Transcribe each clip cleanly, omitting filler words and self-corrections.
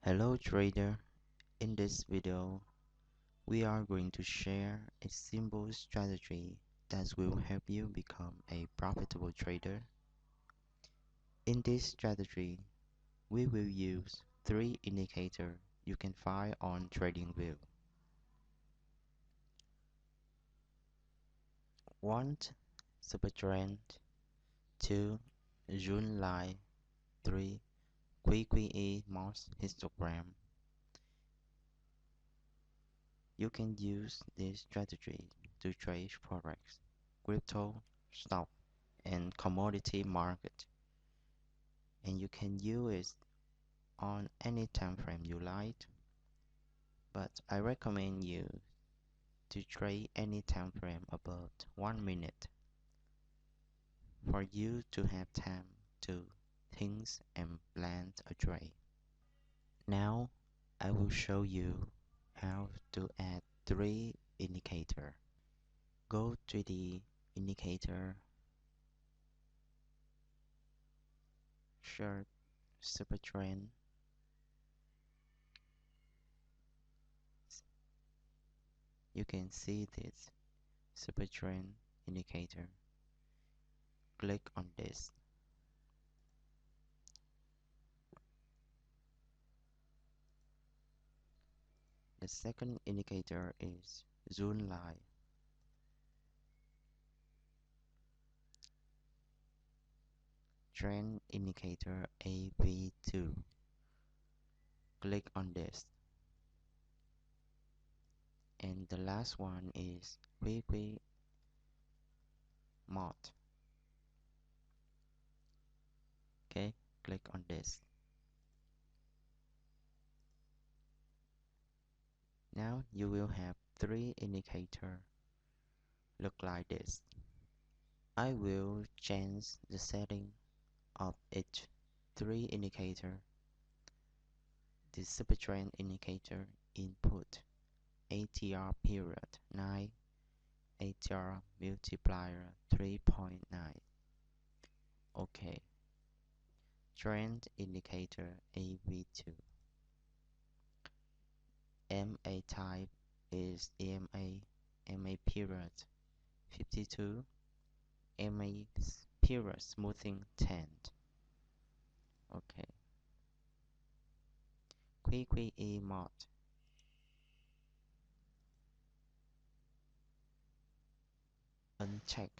Hello trader, in this video we are going to share a simple strategy that will help you become a profitable trader. In this strategy, we will use three indicators you can find on Tradingview. 1. Super trend. 2. June line. 3. QQE Mouse histogram. You can use this strategy to trade forex, crypto, stock, and commodity market, and you can use it on any time frame you like, but I recommend you to trade any time frame about 1 minute for you to have time to think and plan a trade. Now I will show you how to add three indicators. Go to the indicator, short, super trend. You can see this super trend indicator. Click on this. The second indicator is June line. Trend indicator AV2. Click on this. And the last one is weekly mod. Okay, click on this. Now you will have three indicators look like this. I will change the setting of each three indicator. The super trend indicator input ATR period 9, ATR multiplier 3.9. Okay. Trend indicator AV2. MA type is MA period 52, MA period smoothing 10. Okay. QQE mod. Uncheck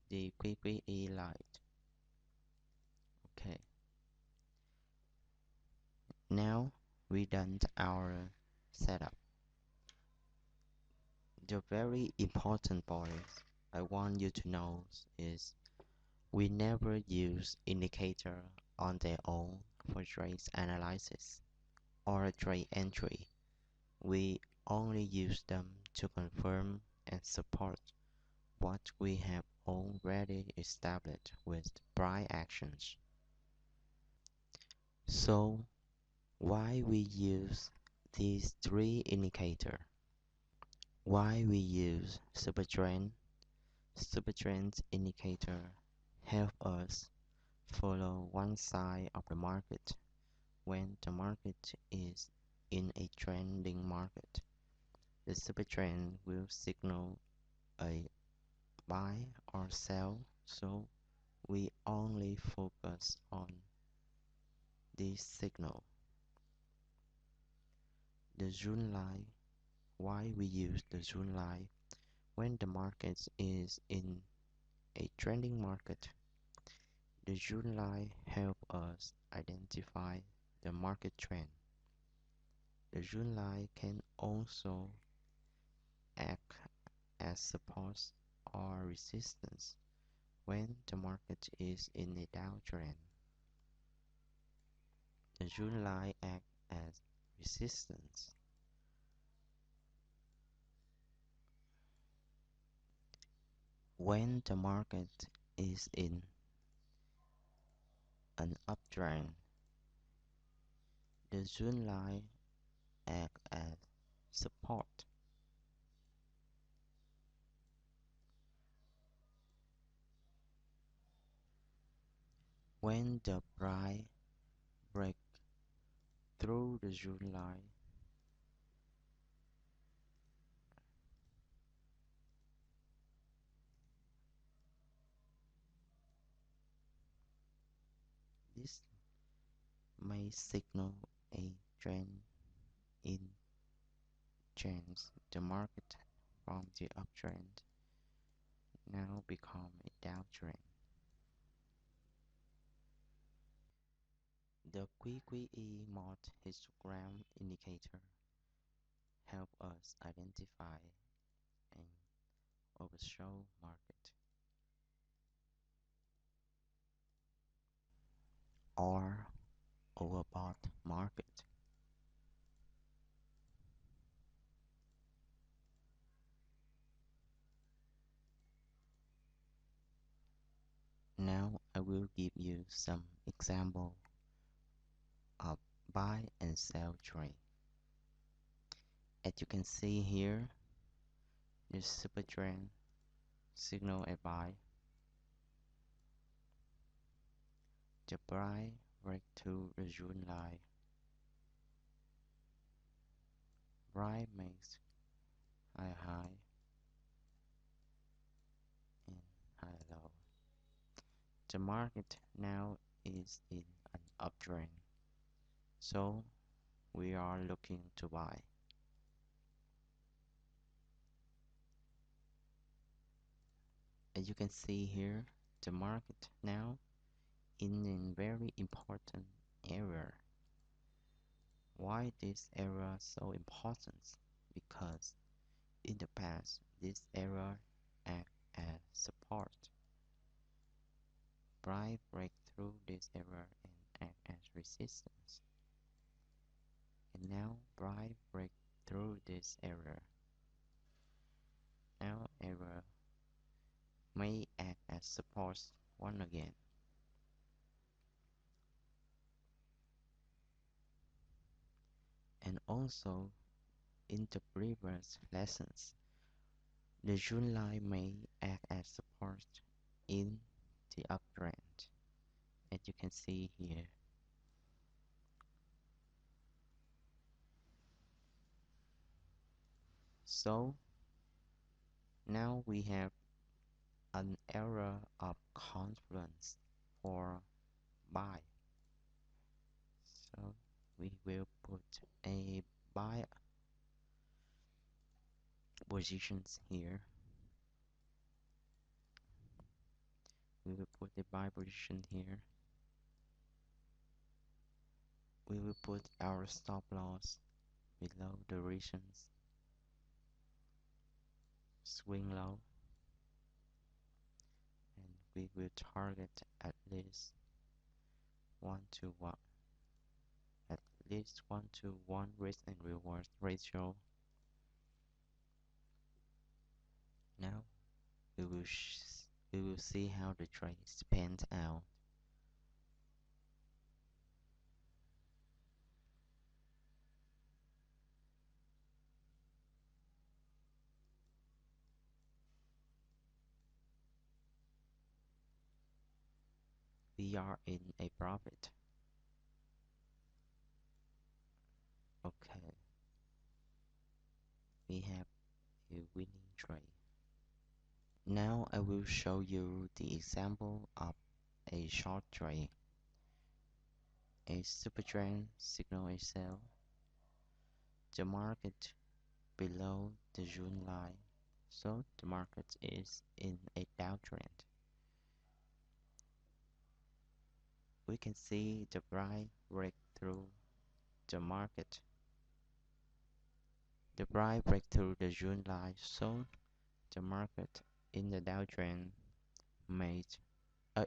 the QQE light. Okay. Now we done our setup. The very important point I want you to know is we never use indicator on their own for trade analysis or trade entry. We only use them to confirm and support what we have already established with price actions. So why we use these three indicators? Why we use super trend? Super trend indicator help us follow one side of the market when the market is in a trending market. The super trend will signal a buy or sell, so we only focus on this signal. The June line. Why we use the June line? When the market is in a trending market, the June line help us identify the market trend. The June line can also act as support or resistance when the market is in a downtrend. The June line acts as resistance when the market is in an uptrend. The June line acts as support when the price breaks through the June line. This may signal a trend in change. The market from the uptrend now become a downtrend. The QQE mod histogram indicator help us identify an oversold market or overbought market. Now I will give you some example of buy and sell trade. As you can see here, the super trend signal a buy. The buy break to the June line. Buy makes high high and high low. The market now is in an uptrend, so we are looking to buy. As you can see here, the market now in a very important area. Why this area so important? Because in the past, this area act as support. Price break through this area and act as resistance. And now price break through this area. Now area may act as support once again. And also in the previous lessons, the June line may act as support in the uptrend, as you can see here. So now we have an area of confluence for buy. So we will put a buy positions here. We will put the buy position here. We will put our stop loss below the regions swing low, and we will target at least 1 to 1, at least 1 to 1 risk and reward ratio. Now we will see how the trade pans out. We are in a profit. Okay, we have a winning trade. Now I will show you the example of a short trade. A super trend signal a sell. The market below the June line, so the market is in a downtrend. We can see the price break through the market. The price break through the June line, so the market in the downtrend made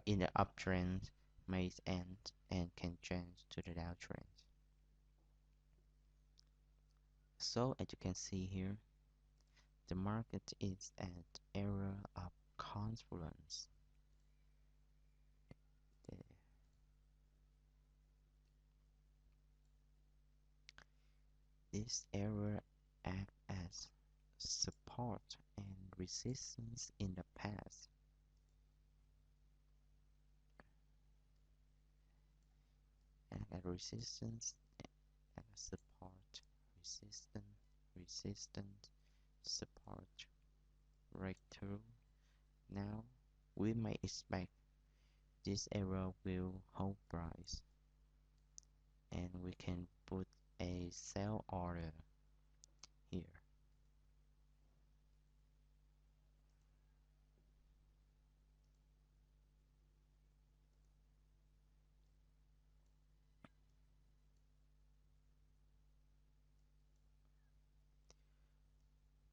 in the uptrend may end and can change to the downtrend. So as you can see here, the market is at area of confluence. This area acts as support and resistance in the past. And a resistance support, resistance, resistance, support, breakthrough. Now we may expect this area will hold price, and we can put a sell order here.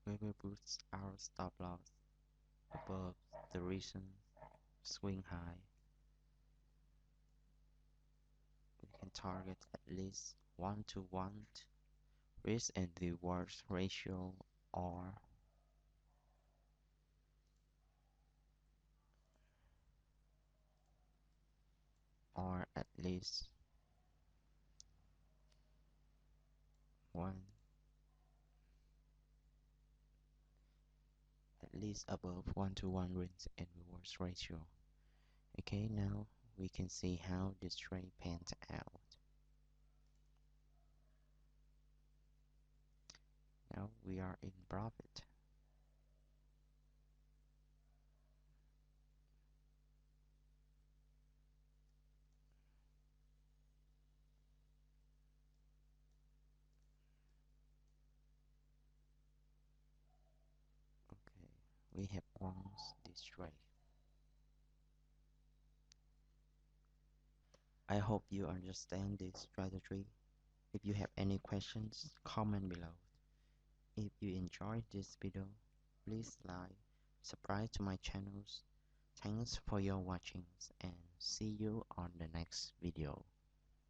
We will put our stop loss above the recent swing high. We can target at least 1-to-1 risk and reward ratio, or one at least above 1-to-1 risk and reward ratio. Okay, now we can see how this trade pans out. Now we are in profit. Okay, we have won this trade. I hope you understand this strategy. If you have any questions, comment below. If you enjoyed this video, please like, subscribe to my channels. Thanks for your watching and see you on the next video.